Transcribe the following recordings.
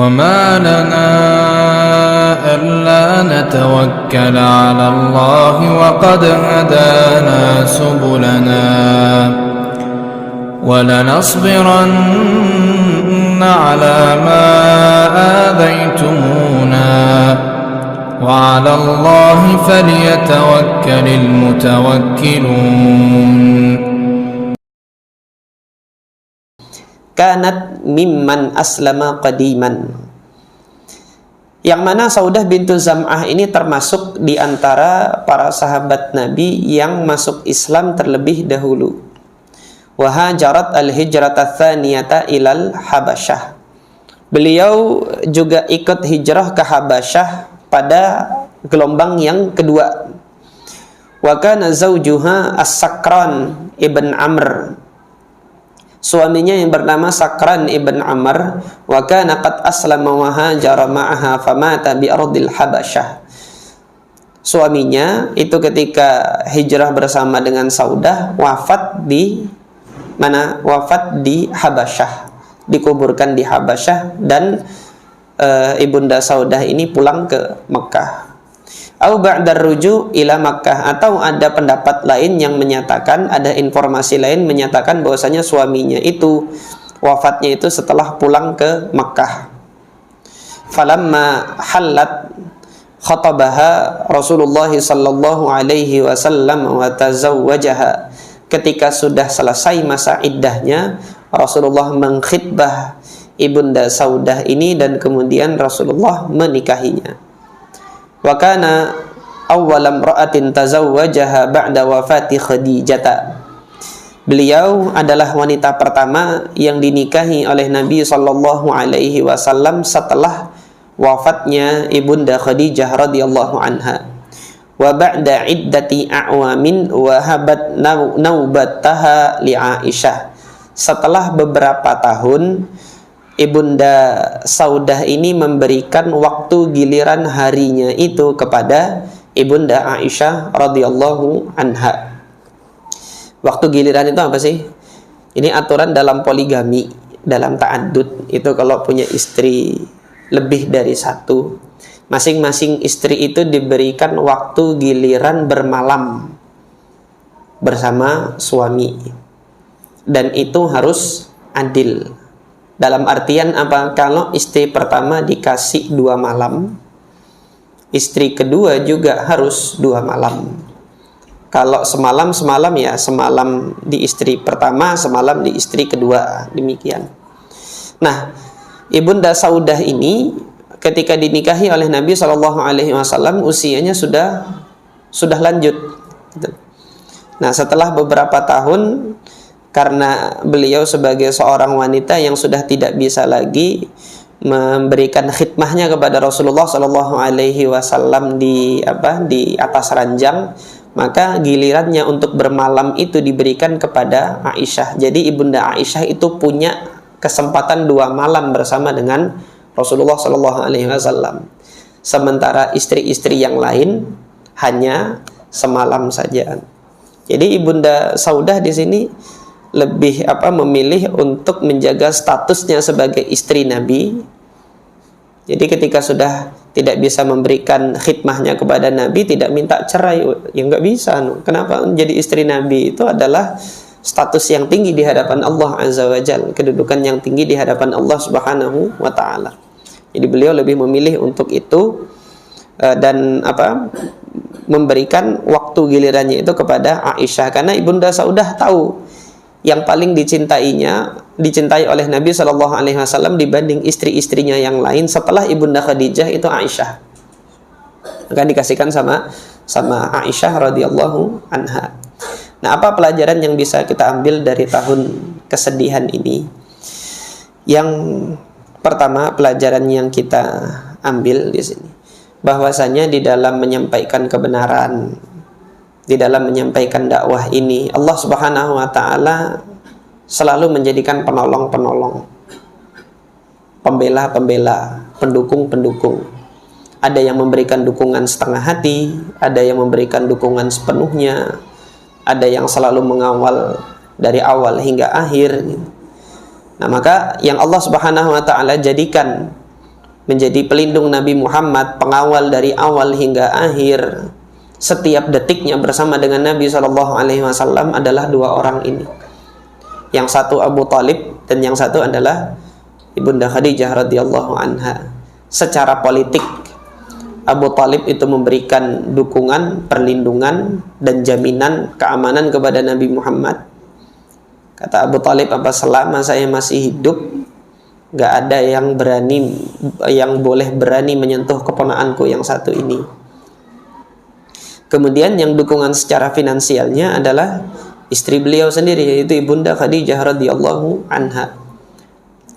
وما لنا ألا نتوكل على الله وقد هدانا سبلنا ولنصبرن على ما آذيتمونا وعلى الله فليتوكل المتوكلون. Kanat mimman aslama qadiman, yang mana Saudah bintu Zam'ah ini termasuk di antara para sahabat Nabi yang masuk Islam terlebih dahulu. Wa hajarat al-hijrata tsaniyata ilal Habasyah, beliau juga ikut hijrah ke Habasyah pada gelombang yang kedua. Wa kana zawjuha As-Sakran ibn Amr, suaminya yang bernama Sakran ibn Amr, wa kana qad aslama wa hajara ma'aha famata bi ardil Habasyah. Suaminya itu ketika hijrah bersama dengan Saudah wafat di mana? Wafat di Habasyah, dikuburkan di Habasyah, dan ibunda Saudah ini pulang ke Mekah. Au ba'dar ruju' ila Makkah, atau ada pendapat lain yang menyatakan, ada informasi lain menyatakan bahwasanya suaminya itu wafatnya itu setelah pulang ke Makkah. Falamma hallat khatabaha Rasulullah sallallahu alaihi wasallam wa tazawwajaha, ketika sudah selesai masa iddahnya Rasulullah mengkhitbah ibunda Saudah ini dan kemudian Rasulullah menikahinya. Wa kana awwalam ra'atin tazawwajaha ba'da wafati Khadijah. Beliau adalah wanita pertama yang dinikahi oleh Nabi sallallahu alaihi wasallam setelah wafatnya ibunda Khadijah radhiyallahu anha. Wa ba'da iddati a'wamin wahabat naubataha li Aisyah. Setelah beberapa tahun ibunda Saudah ini memberikan waktu giliran harinya itu kepada ibunda Aisyah radhiyallahu anha. Waktu giliran itu apa sih? Ini aturan dalam poligami, dalam ta'addud. Itu kalau punya istri lebih dari satu, masing-masing istri itu diberikan waktu giliran bermalam bersama suami, dan itu harus adil. Dalam artian apa? Kalau istri pertama dikasih 2 malam, istri kedua juga harus 2 malam. Kalau semalam ya semalam di istri pertama, semalam di istri kedua, demikian. Nah, ibunda Saudah ini ketika dinikahi oleh Nabi Shallallahu Alaihi Wasallam usianya sudah lanjut. Nah, setelah beberapa tahun, karena beliau sebagai seorang wanita yang sudah tidak bisa lagi memberikan khidmahnya kepada Rasulullah Shallallahu Alaihi Wasallam di atas ranjang, maka gilirannya untuk bermalam itu diberikan kepada Aisyah. Jadi ibunda Aisyah itu punya kesempatan 2 malam bersama dengan Rasulullah Shallallahu Alaihi Wasallam, sementara istri-istri yang lain hanya semalam saja. Jadi ibunda Saudah di sini lebih memilih untuk menjaga statusnya sebagai istri Nabi. Jadi ketika sudah tidak bisa memberikan khidmahnya kepada Nabi, tidak minta cerai, ya nggak bisa. Kenapa? Menjadi istri Nabi itu adalah status yang tinggi di hadapan Allah Azza wa Jalla, kedudukan yang tinggi di hadapan Allah Subhanahu wa Ta'ala. Jadi beliau lebih memilih untuk itu, dan memberikan waktu gilirannya itu kepada Aisyah, karena ibunda Saudah tahu yang paling dicintai oleh Nabi Shallallahu Alaihi Wasallam dibanding istri-istrinya yang lain setelah ibunda Khadijah itu Aisyah, akan dikasihkan sama Aisyah radhiyallahu anha. Nah, apa pelajaran yang bisa kita ambil dari tahun kesedihan ini? Yang pertama, pelajaran yang kita ambil di sini, bahwasanya di dalam menyampaikan kebenaran, di dalam menyampaikan dakwah ini, Allah Subhanahu wa Ta'ala selalu menjadikan penolong-penolong, pembela-pembela, pendukung-pendukung. Ada yang memberikan dukungan setengah hati, ada yang memberikan dukungan sepenuhnya, ada yang selalu mengawal dari awal hingga akhir. Nah, maka yang Allah Subhanahu wa Ta'ala jadikan menjadi pelindung Nabi Muhammad, pengawal dari awal hingga akhir, setiap detiknya bersama dengan Nabi SAW adalah dua orang ini. Yang satu Abu Talib dan yang satu adalah Ibunda Khadijah radhiyallahu anha. Secara politik, Abu Talib itu memberikan dukungan, perlindungan dan jaminan keamanan kepada Nabi Muhammad. Kata Abu Talib, apa selama saya masih hidup, gak ada yang boleh berani menyentuh keponakanku yang satu ini. Kemudian yang dukungan secara finansialnya adalah istri beliau sendiri, yaitu Ibunda Khadijah radhiyallahu anha.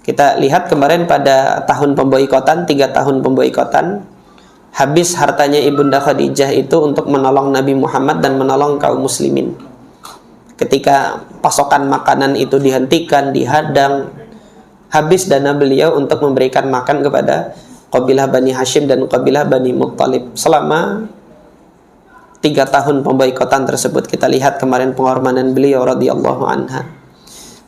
Kita lihat kemarin pada tahun pemboikotan, 3 tahun pemboikotan, habis hartanya Ibunda Khadijah itu untuk menolong Nabi Muhammad dan menolong kaum muslimin. Ketika pasokan makanan itu dihentikan, dihadang, habis dana beliau untuk memberikan makan kepada kabilah Bani Hashim dan kabilah Bani Muttalib. Selama 3 tahun pemboikotan tersebut, kita lihat kemarin pengorbanan beliau radhiyallahu anha.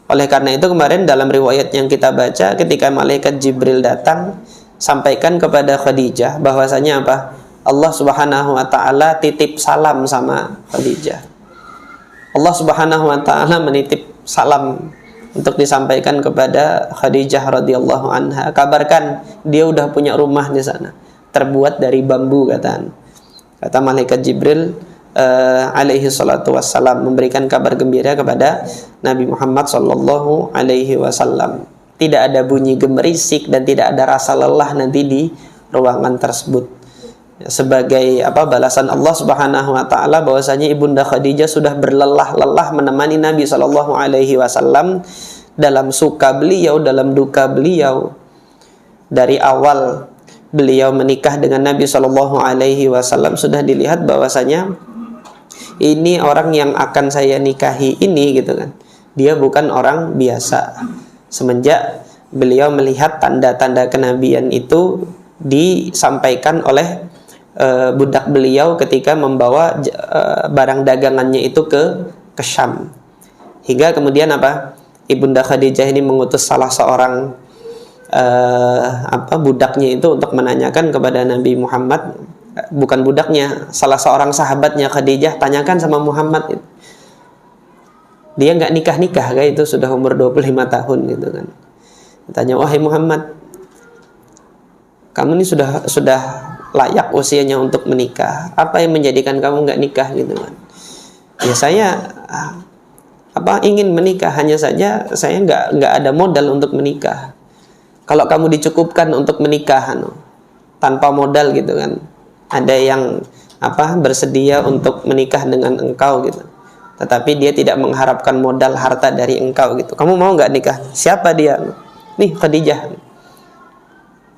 Oleh karena itu kemarin dalam riwayat yang kita baca, ketika malaikat Jibril datang, sampaikan kepada Khadijah bahwasanya apa? Allah Subhanahu wa taala titip salam sama Khadijah. Allah Subhanahu wa taala menitip salam untuk disampaikan kepada Khadijah radhiyallahu anha. Kabarkan dia udah punya rumah di sana, terbuat dari bambu, kata malaikat Jibril alaihi salatu wassalam, memberikan kabar gembira kepada Nabi Muhammad sallallahu alaihi wasallam. Tidak ada bunyi gemerisik dan tidak ada rasa lelah nanti di ruangan tersebut. Sebagai balasan Allah Subhanahu wa taala bahwasanya Ibunda Khadijah sudah berlelah-lelah menemani Nabi sallallahu alaihi wasallam dalam suka beliau, dalam duka beliau. Dari awal beliau menikah dengan Nabi sallallahu alaihi wasallam sudah dilihat bahwasanya ini orang yang akan saya nikahi ini, gitu kan. Dia bukan orang biasa. Semenjak beliau melihat tanda-tanda kenabian itu disampaikan oleh budak beliau ketika membawa barang dagangannya itu ke Syam. Hingga kemudian Ibunda Khadijah ini mengutus salah seorang budaknya itu untuk menanyakan kepada Nabi Muhammad, bukan budaknya, salah seorang sahabatnya Khadijah, tanyakan sama Muhammad. Dia nggak nikah-nikah, kayak itu sudah umur 25 tahun gitu kan. Tanya, wahai Muhammad, kamu ini sudah layak usianya untuk menikah. Apa yang menjadikan kamu nggak nikah gitu kan? Ya saya ingin menikah, hanya saja saya nggak ada modal untuk menikah. Kalau kamu dicukupkan untuk menikah tanpa modal gitu kan, ada yang bersedia untuk menikah dengan engkau gitu, tetapi dia tidak mengharapkan modal harta dari engkau gitu. Kamu mau nggak nikah? Siapa dia? Nih Khadijah.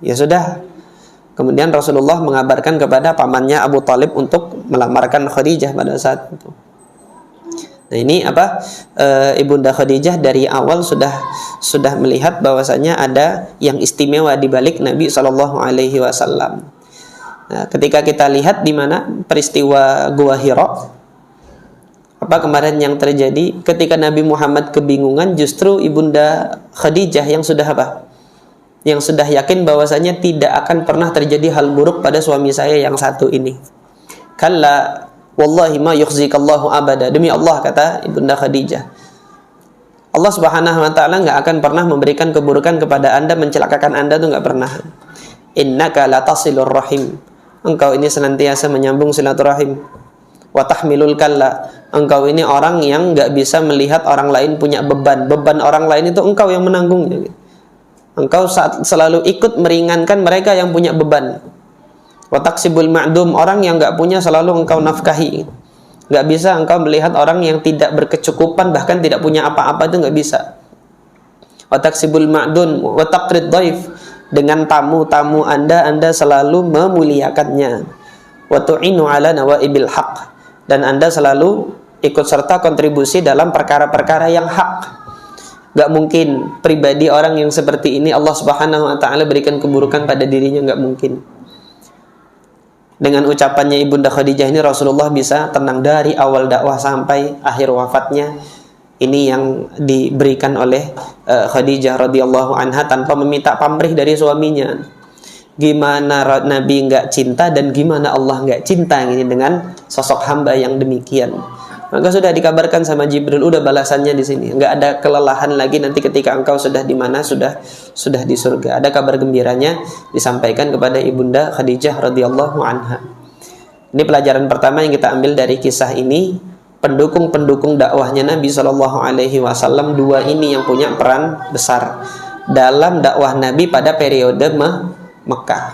Ya sudah. Kemudian Rasulullah mengabarkan kepada pamannya Abu Talib untuk melamarkan Khadijah pada saat itu. Nah ini Ibunda Khadijah dari awal sudah melihat bahwasanya ada yang istimewa di balik Nabi Shallallahu Alaihi Wasallam. Nah, ketika kita lihat di mana peristiwa Gua Hira, kemarin yang terjadi ketika Nabi Muhammad kebingungan, justru Ibunda Khadijah yang sudah yakin bahwasanya tidak akan pernah terjadi hal buruk pada suami saya yang satu ini. Kalla wallahi ma yukhzikallahu abada. Demi Allah, kata Ibunda Khadijah, Allah Subhanahu wa taala enggak akan pernah memberikan keburukan kepada Anda, mencelakakan Anda, tuh enggak pernah. Innaka latasilur rahim. Engkau ini senantiasa menyambung silaturahim. Wa tahmilul kalla. Engkau ini orang yang enggak bisa melihat orang lain punya beban. Beban orang lain itu engkau yang menanggungnya. Engkau selalu ikut meringankan mereka yang punya beban. Wa taksibul ma'dum, orang yang enggak punya selalu engkau nafkahi. Enggak bisa engkau melihat orang yang tidak berkecukupan, bahkan tidak punya apa-apa, itu enggak bisa. Wa taksibul ma'dun wa taqrid dhaif, dengan tamu-tamu Anda selalu memuliakannya. Wa tu'inu ala nawaibil haq, dan Anda selalu ikut serta kontribusi dalam perkara-perkara yang hak. Gak mungkin pribadi orang yang seperti ini Allah Subhanahu wa ta'ala berikan keburukan pada dirinya, gak mungkin. Dengan ucapannya Ibunda Khadijah ini Rasulullah bisa tenang dari awal dakwah sampai akhir wafatnya. Ini yang diberikan oleh Khadijah radhiyallahu anha tanpa meminta pamrih dari suaminya. gimana Nabi nggak cinta dan gimana Allah nggak cinta ini dengan sosok hamba yang demikian. Maka sudah dikabarkan sama Jibril, udah balasannya di sini. Nggak ada kelelahan lagi nanti ketika engkau sudah di mana, sudah di surga. Ada kabar gembiranya disampaikan kepada ibunda Khadijah radhiyallahu anha. Ini pelajaran pertama yang kita ambil dari kisah ini. Pendukung-pendukung dakwahnya Nabi SAW, dua ini yang punya peran besar dalam dakwah Nabi pada periode Mekah.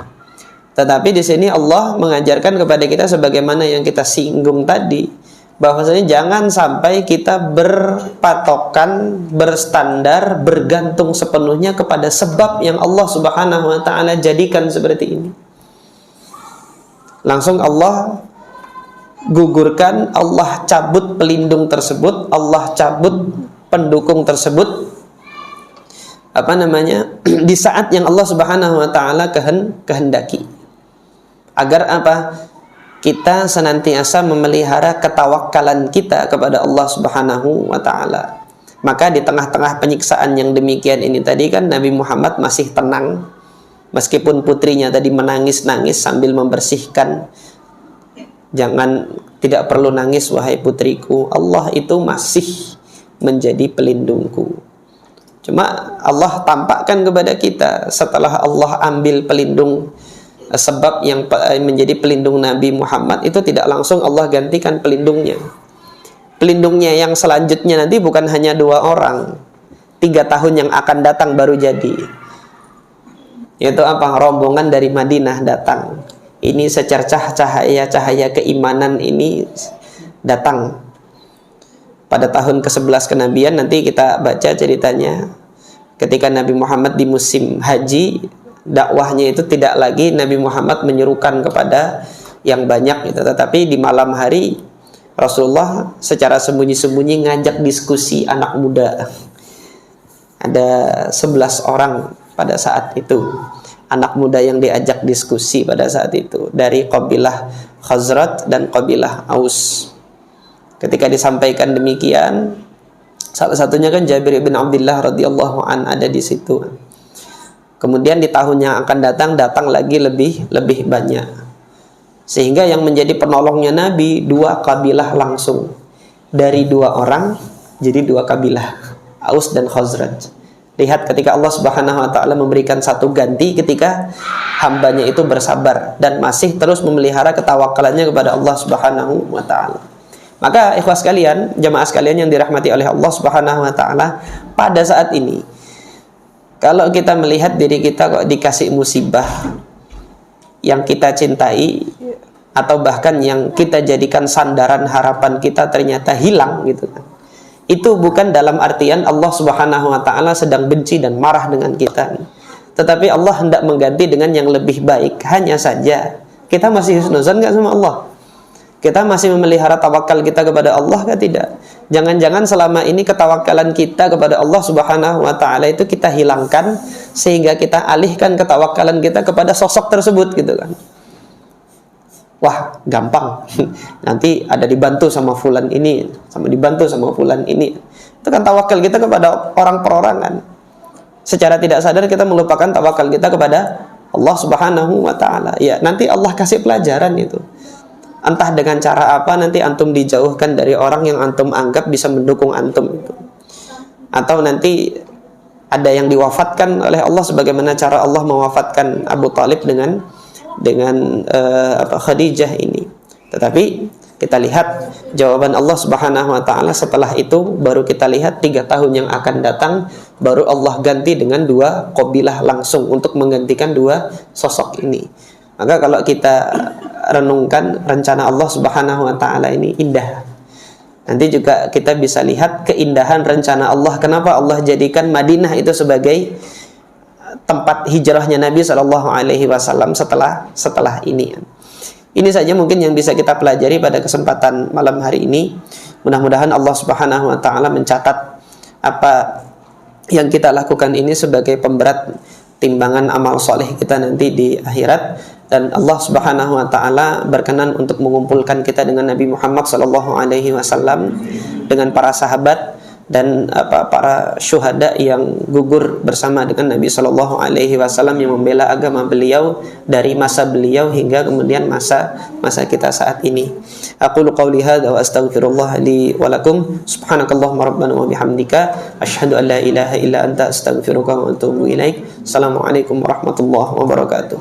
Tetapi di sini Allah mengajarkan kepada kita sebagaimana yang kita singgung tadi, bahwasanya jangan sampai kita berpatokan, berstandar, bergantung sepenuhnya kepada sebab yang Allah Subhanahu wa taala jadikan seperti ini. Langsung Allah gugurkan, Allah cabut pelindung tersebut, Allah cabut pendukung tersebut. Di saat yang Allah Subhanahu wa taala kehendaki. Agar apa? Kita senantiasa memelihara ketawakkalan kita kepada Allah Subhanahu wa taala. Maka di tengah-tengah penyiksaan yang demikian ini tadi kan Nabi Muhammad masih tenang, meskipun putrinya tadi menangis-nangis sambil membersihkan. Jangan, tidak perlu nangis wahai putriku, Allah itu masih menjadi pelindungku. Cuma Allah tampakkan kepada kita setelah Allah ambil pelindung, sebab yang menjadi pelindung Nabi Muhammad itu tidak langsung Allah gantikan pelindungnya. Pelindungnya yang selanjutnya nanti bukan hanya 2 orang, 3 tahun yang akan datang baru jadi. Yaitu apa? Rombongan dari Madinah datang. Ini secercah cahaya keimanan ini datang pada tahun ke-11 kenabian. Nanti kita baca ceritanya ketika Nabi Muhammad di musim haji, dakwahnya itu tidak lagi Nabi Muhammad menyerukan kepada yang banyak gitu, tetapi di malam hari Rasulullah secara sembunyi-sembunyi ngajak diskusi anak muda. Ada 11 orang pada saat itu, anak muda yang diajak diskusi pada saat itu dari kabilah Khazraj dan kabilah Aus. Ketika disampaikan demikian, salah satunya kan Jabir bin Abdullah radhiyallahu an ada di situ. Kemudian di tahun yang akan datang lagi lebih banyak. Sehingga yang menjadi penolongnya Nabi 2 kabilah langsung. Dari 2 orang jadi 2 kabilah, Aus dan Khazraj. Lihat ketika Allah Subhanahu wa taala memberikan satu ganti ketika hambanya itu bersabar dan masih terus memelihara ketawakalannya kepada Allah Subhanahu wa taala. Maka ikhwas sekalian, jamaah sekalian yang dirahmati oleh Allah Subhanahu wa taala, pada saat ini kalau kita melihat diri kita kok dikasih musibah yang kita cintai atau bahkan yang kita jadikan sandaran harapan kita ternyata hilang gitu kan. Itu bukan dalam artian Allah Subhanahu wa taala sedang benci dan marah dengan kita. Tetapi Allah hendak mengganti dengan yang lebih baik. Hanya saja kita masih husnuzan enggak sama Allah? Kita masih memelihara tawakal kita kepada Allah kan tidak? Jangan-jangan selama ini ketawakalan kita kepada Allah Subhanahu wa taala itu kita hilangkan sehingga kita alihkan ketawakalan kita kepada sosok tersebut gitu kan. Wah, gampang. Nanti ada dibantu sama fulan ini, sama dibantu sama fulan ini. Itu kan tawakal kita kepada orang perorangan. Secara tidak sadar kita melupakan tawakal kita kepada Allah Subhanahu wa taala. Ya, nanti Allah kasih pelajaran itu. Entah dengan cara apa nanti antum dijauhkan dari orang yang antum anggap bisa mendukung antum itu. Atau nanti ada yang diwafatkan oleh Allah sebagaimana cara Allah mewafatkan Abu Talib dengan Khadijah ini. Tetapi kita lihat jawaban Allah Subhanahu wa taala setelah itu, baru kita lihat 3 tahun yang akan datang baru Allah ganti dengan 2 kabilah langsung untuk menggantikan 2 sosok ini. Maka kalau kita renungkan rencana Allah Subhanahu wa taala ini indah. Nanti juga kita bisa lihat keindahan rencana Allah. Kenapa Allah jadikan Madinah itu sebagai tempat hijrahnya Nabi SAW setelah ini. Ini saja mungkin yang bisa kita pelajari pada kesempatan malam hari ini. Mudah-mudahan Allah Subhanahu wa taala mencatat apa yang kita lakukan ini sebagai pemberat timbangan amal soleh kita nanti di akhirat, dan Allah Subhanahu wa taala berkenan untuk mengumpulkan kita dengan Nabi Muhammad SAW, dengan para sahabat, dan para syuhada yang gugur bersama dengan Nabi Shallallahu Alaihi Wasallam yang membela agama beliau dari masa beliau hingga kemudian masa kita saat ini. Aqulu qauli hadza wa astaghfirullah li wa lakum. Subhanakallahumma rabbana wa bihamdika asyhadu an la ilaha illa anta astaghfiruka wa atubu ilaik. Assalamualaikum warahmatullahi wabarakatuh.